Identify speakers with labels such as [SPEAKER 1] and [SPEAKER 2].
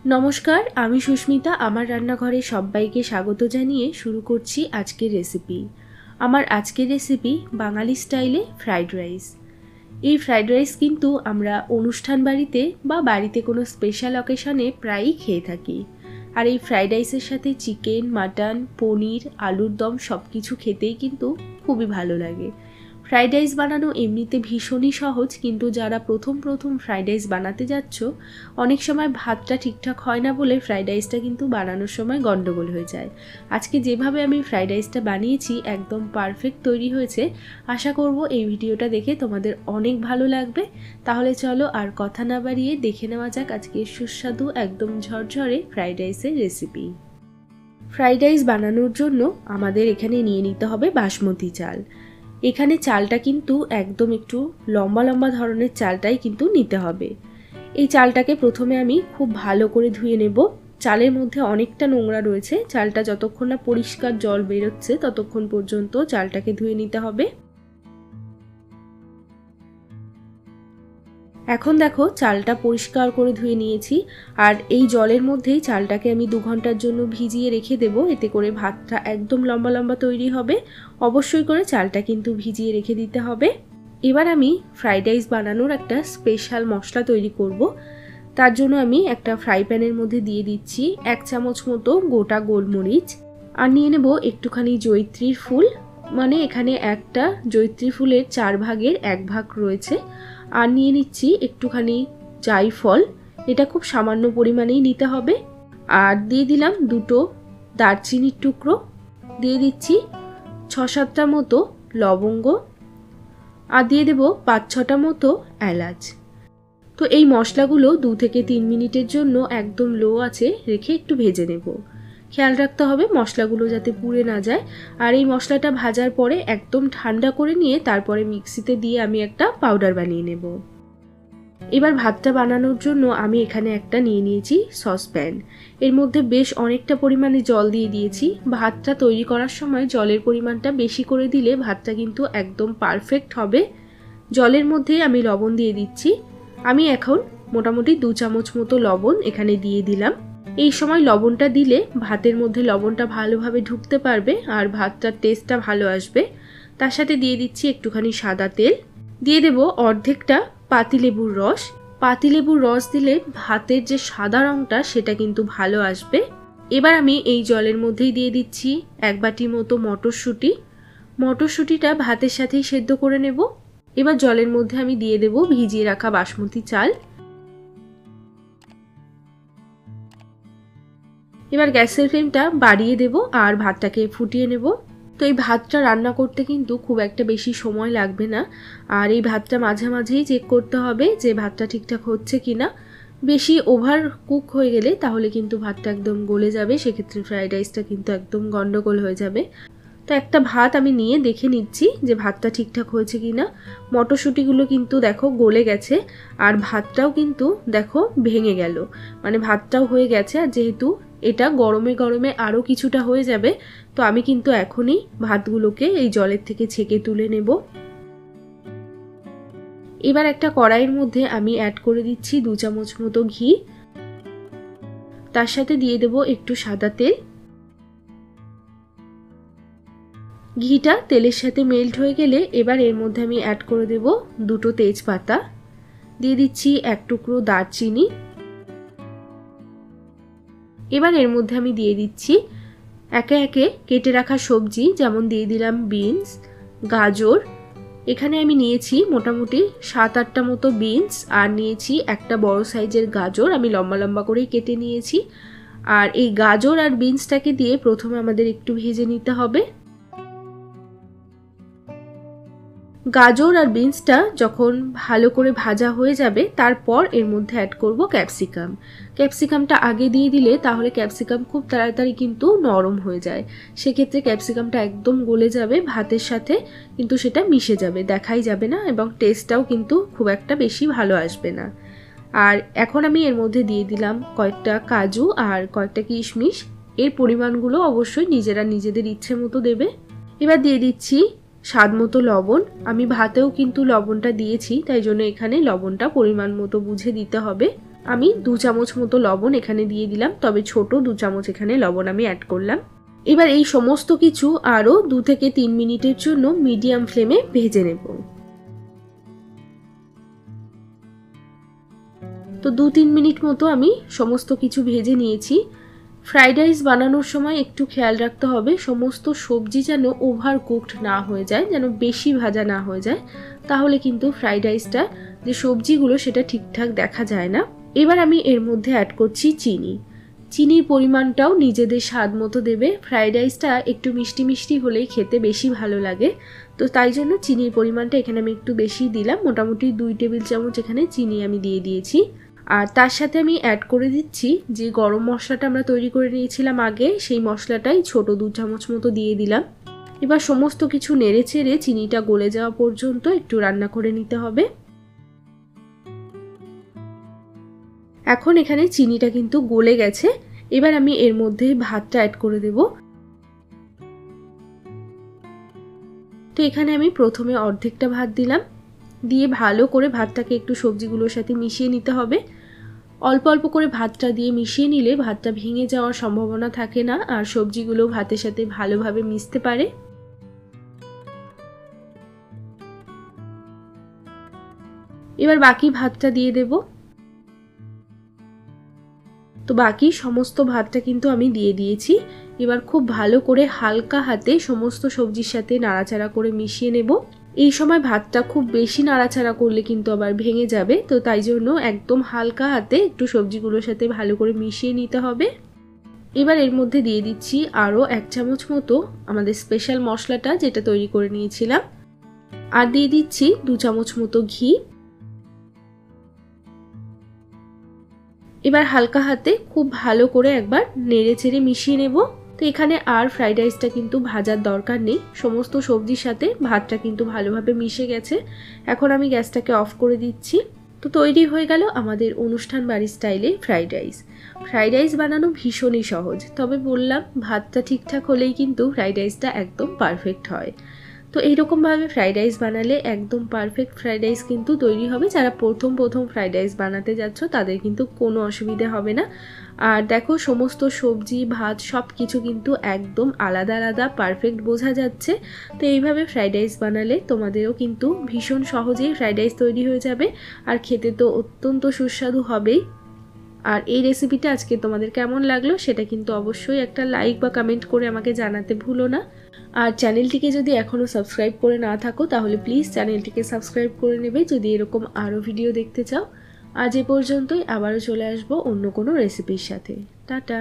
[SPEAKER 1] नमस्कार, आमी सुष्मिता। आमार रान्नाघरे सबाइके स्वागत जानिए शुरू करछि आजकेर रेसिपि। आमार आजकेर रेसिपि बांगाली स्टाइले फ्राइड राइस। এই ফ্রাইড রাইস কিন্তু আমরা অনুষ্ঠান বাড়িতে বা বাড়িতে কোনো স্পেশাল অকেশনে প্রায়ই খেয়ে থাকি। আর এই ফ্রাইড রাইসের সাথে চিকেন, মাটন, পনির, আলুর দম সব কিছু খেতেই কিন্তু খুবই ভালো লাগে। ফ্রাইড রাইস বানানো এমনিতে ভীষণই সহজ, কিন্তু যারা প্রথম ফ্রাইড রাইস বানাতে যাচ্ছ অনেক সময় ভাতটা ঠিকঠাক হয় না বলে ফ্রাইড রাইসটা কিন্তু বানানোর সময় গন্ডগোল হয়ে যায়। আজকে যেভাবে আমি ফ্রাইড রাইসটা বানিয়েছি একদম পারফেক্ট তৈরি হয়েছে। আশা করব এই ভিডিওটা দেখে তোমাদের অনেক ভালো লাগবে। তাহলে চলো আর কথা না বাড়িয়ে দেখে নেওয়া যাক আজকে সুস্বাদু একদম ঝরঝরে ফ্রাইড রাইসের রেসিপি। ফ্রাইড রাইস বানানোর জন্য আমাদের এখানে নিয়ে নিতে হবে বাসমতি চাল। এখানে চালটা কিন্তু একদম একটু লম্বা লম্বা ধরনের চালটাই কিন্তু নিতে হবে। এই চালটাকে প্রথমে আমি খুব ভালো করে ধুয়ে নেব। চালের মধ্যে অনেকটা নোংরা রয়েছে, চালটা যতক্ষণ না পরিষ্কার জল বেরোচ্ছে ততক্ষণ পর্যন্ত চালটাকে ধুয়ে নিতে হবে। এখন দেখো চালটা পরিষ্কার করে ধুয়ে নিয়েছি, আর এই জলের মধ্যেই চালটাকে আমি 2 ঘন্টার জন্য ভিজিয়ে রেখে দেব। এতে করে ভাতটা একদম লম্বা লম্বা তৈরি হবে। অবশ্যই করে চালটা কিন্তু ভিজিয়ে রেখে দিতে হবে। এবার আমি ফ্রাইড রাইস বানানোর একটা স্পেশাল মশলা তৈরি করব। তার জন্য আমি একটা ফ্রাই প্যানের মধ্যে দিয়ে দিচ্ছি 1 চামচ মতো গোটা গোলমরিচ, আর নিয়ে নেব একটুখানি জয়িত্রীর ফুল, মানে এখানে একটা জয়িত্রী ফুলের 4 ভাগের 1 ভাগ রয়েছে। আর নিয়ে নিচ্ছি একটুখানি জায়ফল, এটা খুব সামান্য পরিমাণেই নিতে হবে। আর দিয়ে দিলাম 2টো দারচিনির টুকরো, দিয়ে দিচ্ছি 6-7টা মতো লবঙ্গ, আর দিয়ে দেব 5-6টা মতো এলাচ। তো এই মশলাগুলো 2 থেকে 3 মিনিটের জন্য একদম লো আঁচে রেখে একটু ভেজে নেব। খেয়াল রাখতে হবে মশলাগুলো যাতে পুড়ে না যায়। আর এই মশলাটা ভাজার পরে একদম ঠান্ডা করে নিয়ে তারপরে মিক্সিতে দিয়ে আমি একটা পাউডার বানিয়ে নেব। এবার ভাতটা বানানোর জন্য আমি এখানে একটা নিয়ে নিয়েছি সসপ্যান। এর মধ্যে বেশ অনেকটা পরিমাণে জল দিয়ে দিয়েছি। ভাতটা তৈরি করার সময় জলের পরিমাণটা বেশি করে দিলে ভাতটা কিন্তু একদম পারফেক্ট হবে। জলের মধ্যে আমি লবণ দিয়ে দিচ্ছি। আমি এখন মোটামুটি 2 চামচ মতো লবণ এখানে দিয়ে দিলাম। এই সময় লবণটা দিলে ভাতের মধ্যে লবণটা ভালোভাবে ঢুকতে পারবে আর ভাতটার টেস্টটা ভালো আসবে। তার সাথে দিয়ে দিচ্ছি একটুখানি সাদা তেল, দিয়ে দেব অর্ধেকটা পাতিলেবুর রস। পাতিলেবুর রস দিলে ভাতের যে সাদা রঙটা সেটা কিন্তু ভালো আসবে। এবার আমি এই জলের মধ্যেই দিয়ে দিচ্ছি 1 বাটি মতো মটরশুঁটি। মটরশুঁটিটা ভাতের সাথেই সেদ্ধ করে নেব। এবার জলের মধ্যে আমি দিয়ে দেব ভিজিয়ে রাখা বাসমতি চাল। এবার গ্যাসের ফ্লেমটা বাড়িয়ে দেব আর ভাতটাকে ফুটিয়ে নেব। তো এই ভাতটা রান্না করতে কিন্তু খুব একটা বেশি সময় লাগবে না। আর এই ভাতটা মাঝে মাঝেই চেক করতে হবে যে ভাতটা ঠিকঠাক হচ্ছে কিনা। বেশি ওভার কুক হয়ে গেলে তাহলে কিন্তু ভাতটা একদম গলে যাবে, সেক্ষেত্রে ফ্রাইড রাইসটা কিন্তু একদম গন্ডগোল হয়ে যাবে। তো একটা ভাত আমি নিয়ে দেখে নিচ্ছি যে ভাতটা ঠিকঠাক হয়েছে কিনা। মটরশুঁটিগুলো কিন্তু দেখো গলে গেছে, আর ভাতটাও কিন্তু দেখো ভেঙে গেল, মানে ভাতটাও হয়ে গেছে। আর যেহেতু এটা গরমে গরমে আরও কিছুটা হয়ে যাবে, তো আমি কিন্তু এখনই ভাতগুলোকে এই জলের থেকে ছেঁকে তুলে নেব। এবার একটা কড়াইয়ের মধ্যে আমি অ্যাড করে দিচ্ছি 2 চামচ মতো ঘি। তার সাথে দিয়ে দেব একটু সাদা তেল। ঘিটা তেলের সাথে মেল্ট হয়ে গেলে এবার এর মধ্যে আমি অ্যাড করে দেব 2টো তেজপাতা, দিয়ে দিচ্ছি 1 টুকরো দারচিনি। এবার এর মধ্যে আমি দিয়ে দিচ্ছি একে একে কেটে রাখা সবজি, যেমন দিয়ে দিলাম বিনস, গাজর। এখানে আমি নিয়েছি মোটামুটি 7-8টা মতো বিনস, আর নিয়েছি একটা বড় সাইজের গাজর, আমি লম্বা লম্বা করেই কেটে নিয়েছি। আর এই গাজর আর বিনসটাকে দিয়ে প্রথমে আমাদের একটু ভেজে নিতে হবে। গাজর আর বিনসটা যখন ভালো করে ভাজা হয়ে যাবে তারপর এর মধ্যে অ্যাড করব ক্যাপসিকাম। ক্যাপসিকামটা আগে দিয়ে দিলে তাহলে ক্যাপসিকাম খুব তাড়াতাড়ি কিন্তু নরম হয়ে যায়, সেক্ষেত্রে ক্যাপসিকামটা একদম গলে যাবে ভাতের সাথে, কিন্তু সেটা মিশে যাবে, দেখাই যাবে না, এবং টেস্টটাও কিন্তু খুব একটা বেশি ভালো আসবে না। আর এখন আমি এর মধ্যে দিয়ে দিলাম কয়েকটা কাজু আর কয়েকটা কিশমিশ। এর পরিমাণগুলো অবশ্যই নিজেরা নিজেদের ইচ্ছে মতো দেবে। এবার দিয়ে দিচ্ছি স্বাদ মতো লবণ। আমি ভাতেও কিন্তু লবণটা দিয়েছি, তাই জন্য এখানে লবণটা পরিমাণ মতো বুঝে দিতে হবে। আমি 2 চামচ মতো লবণ এখানে দিয়ে দিলাম, তবে ছোট 2 চামচ এখানে লবণ আমি অ্যাড করলাম। এবার এই সমস্ত কিছু আরও 2 থেকে 3 মিনিটের জন্য মিডিয়াম ফ্লেমে ভেজে নেব। তো 2-3 মিনিট মতো আমি সমস্ত কিছু ভেজে নিয়েছি। ফ্রাইড রাইস বানানোর সময় একটু খেয়াল রাখতে হবে সমস্ত সবজি যেন ওভার কুকড না হয়ে যায়, যেন বেশি ভাজা না হয়ে যায়, তাহলে কিন্তু ফ্রাইড রাইসটা যে সবজিগুলো সেটা ঠিকঠাক দেখা যায় না। এবার আমি এর মধ্যে অ্যাড করছি চিনি। চিনির পরিমাণটাও নিজেদের স্বাদ মতো দেবে। ফ্রাইড রাইসটা একটু মিষ্টি মিষ্টি হলেই খেতে বেশি ভালো লাগে, তো তাই জন্য চিনির পরিমাণটা এখানে আমি একটু বেশি দিলাম। মোটামুটি 2 টেবিল চামচ এখানে চিনি আমি দিয়ে দিয়েছি। আর তার সাথে আমি অ্যাড করে দিচ্ছি যে গরম মশলাটা আমরা তৈরি করে নিয়েছিলাম আগে, সেই মশলাটাই ছোট 2 চামচ মতো দিয়ে দিলাম। এবার সমস্ত কিছু নেড়ে চেড়ে চিনিটা গলে যাওয়া পর্যন্ত একটু রান্না করে নিতে হবে। এখন এখানে চিনিটা কিন্তু গলে গেছে। এবার আমি এর মধ্যে ভাতটা অ্যাড করে দেব। তো এখানে আমি প্রথমে অর্ধেকটা ভাত দিলাম, দিয়ে ভালো করে ভাতটাকে একটু সবজিগুলোর সাথে মিশিয়ে নিতে হবে। অল্প অল্প করে ভাতটা দিয়ে মিশিয়ে নিলে ভাতটা ভেঙে যাওয়ার সম্ভাবনা থাকে না, আর সবজিগুলো ভাতের সাথে ভালোভাবে মিশতে পারে। এবার বাকি ভাতটা দিয়ে দেব। তো বাকি সমস্ত ভাতটা কিন্তু আমি দিয়ে দিয়েছি। এবার খুব ভালো করে হালকা হাতে সমস্ত সবজির সাথে নাড়াচাড়া করে মিশিয়ে নেব। এই সময় ভাতটা খুব বেশি নাড়াচাড়া করলে কিন্তু আবার ভেঙে যাবে, তো তাই জন্য একদম হালকা হাতে একটু সবজিগুলোর সাথে ভালো করে মিশিয়ে নিতে হবে। এবার এর মধ্যে দিয়ে দিচ্ছি আরও 1 চামচ মতো আমাদের স্পেশাল মশলাটা যেটা তৈরি করে নিয়েছিলাম, আর দিয়ে দিচ্ছি 2 চামচ মতো ঘি। এবার হালকা হাতে খুব ভালো করে একবার নেড়ে চেড়ে মিশিয়ে নেব। তো এখানে আর ফ্রাইড রাইসটা কিন্তু ভাজার দরকার নেই, সমস্ত সবজির সাথে ভাতটা কিন্তু ভালোভাবে মিশে গেছে। এখন আমি গ্যাসটাকে অফ করে দিচ্ছি। তো তৈরি হয়ে গেল আমাদের অনুষ্ঠান বাড়ির স্টাইলে ফ্রাইড রাইস। ফ্রাইড রাইস বানানো ভীষণই সহজ, তবে বললাম ভাতটা ঠিকঠাক হলেই কিন্তু ফ্রাইড রাইসটা একদম পারফেক্ট হয়। তো এইরকমভাবে ফ্রাইড রাইস বানালে একদম পারফেক্ট ফ্রাইড রাইস কিন্তু তৈরি হবে। যারা প্রথম ফ্রাইড রাইস বানাতে যাচ্ছ তাদের কিন্তু কোনো অসুবিধে হবে না। আর দেখো সমস্ত সবজি ভাত সব কিছু কিন্তু একদম আলাদা আলাদা পারফেক্ট বোঝা যাচ্ছে। তো এইভাবে ফ্রাইড রাইস বানালে তোমাদেরও কিন্তু ভীষণ সহজেই ফ্রাইড রাইস তৈরি হয়ে যাবে, আর খেতে তো অত্যন্ত সুস্বাদু হবেই। আর এই রেসিপিটা আজকে তোমাদের কেমন লাগলো সেটা কিন্তু অবশ্যই একটা লাইক বা কমেন্ট করে আমাকে জানাতে ভুলো না। আর চ্যানেলটিকে যদি এখনও সাবস্ক্রাইব করে না থাকো তাহলে প্লিজ চ্যানেলটিকে সাবস্ক্রাইব করে নেবে যদি এরকম আরও ভিডিও দেখতে চাও। আজ এ পর্যন্তই, আবারও চলে আসবো অন্য কোনো রেসিপির সাথে। টাটা।